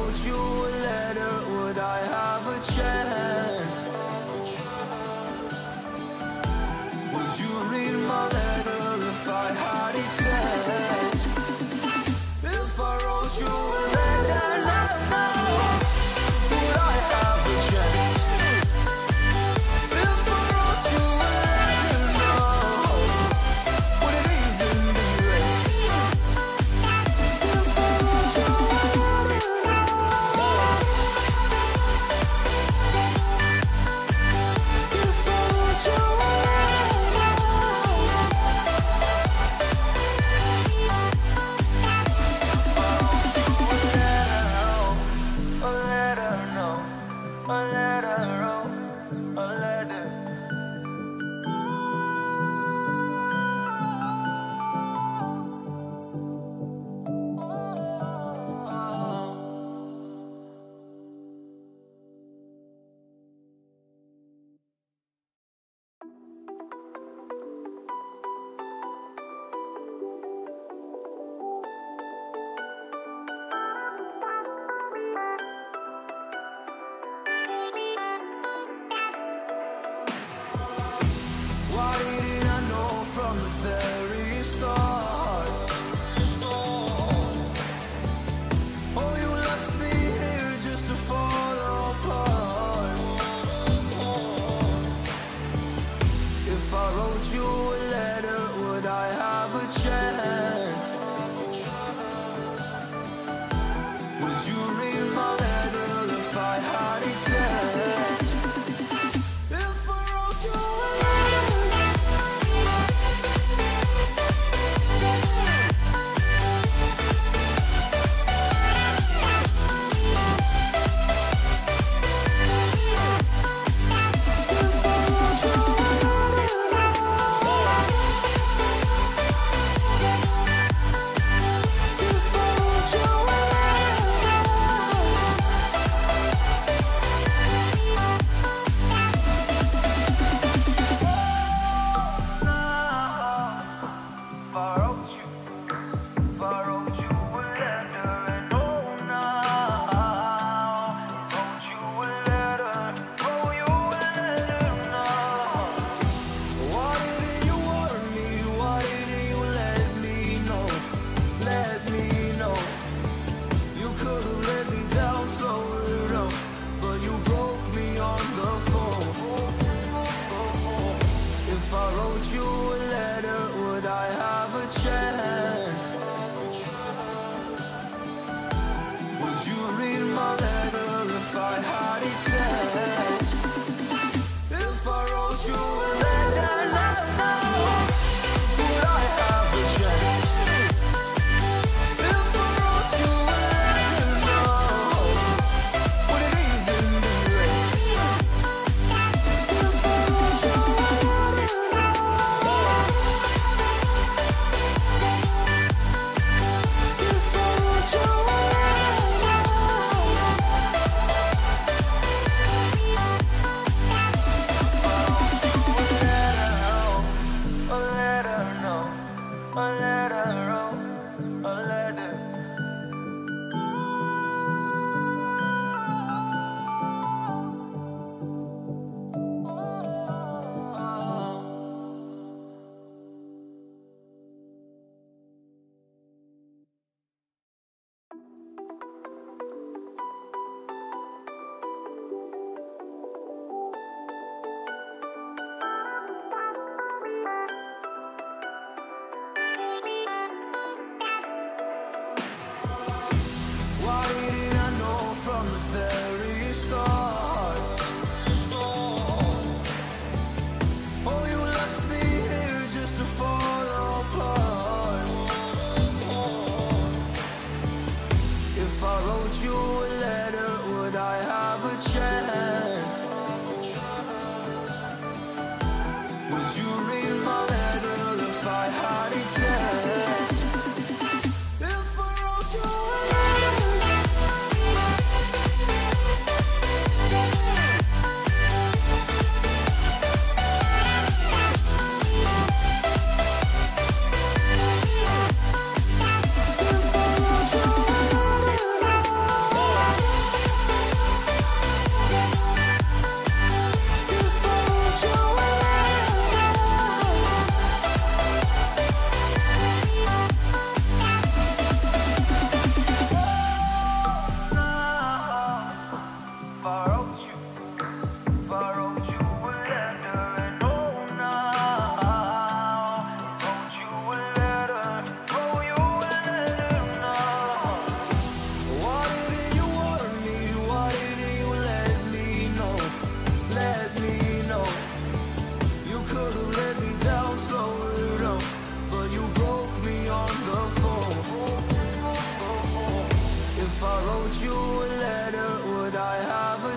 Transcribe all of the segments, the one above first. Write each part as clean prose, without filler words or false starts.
wrote you a letter, would I have a chance? Would you read my letter if I had it sent? If I wrote you a letter now, would I have a chance? If I wrote you a letter now, would it even be read? If I wrote you a letter now, if I wrote you a Why didn't I know from the very start? Oh, you left me here just to fall apart. If I wrote you a letter, would I have a chance? Would you read my letter if I had it sent? If I wrote you a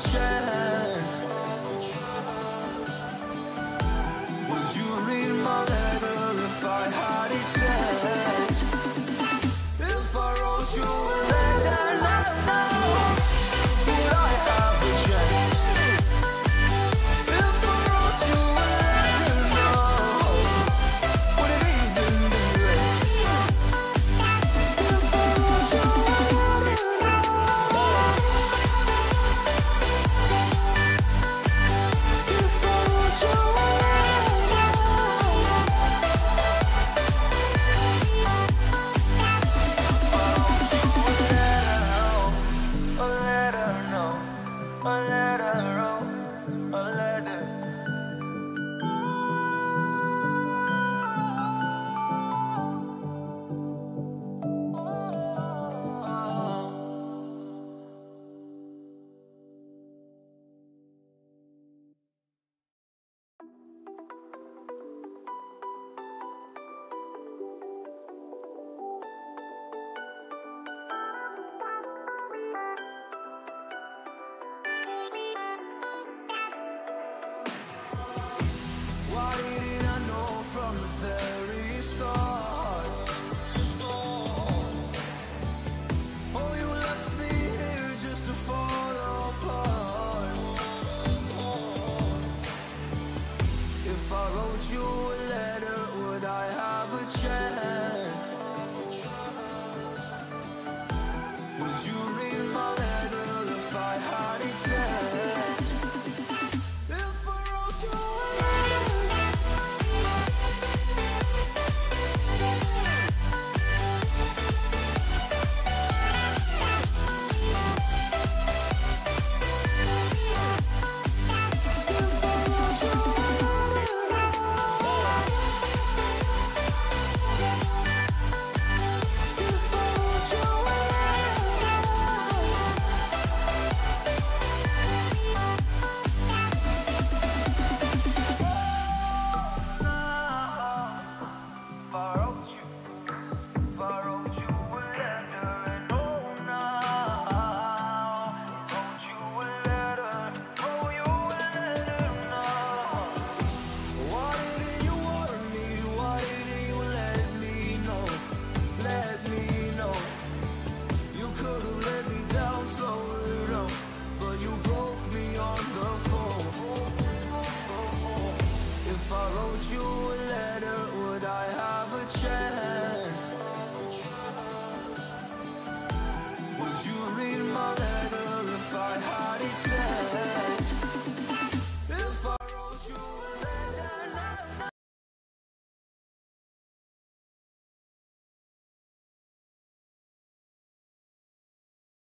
chance? Would you read my letter if I had its edge? If I wrote you a letter now, would I have a chance? If I wrote you a letter now, would it even be read? If I wrote you a letter now, if I wrote you a Why didn't I know from the very start? Oh, you left me here just to fall apart. If I wrote you a letter, would I have a chance? Would you read my letter if I had its edge? If I wrote you a chance? Would you read my letter?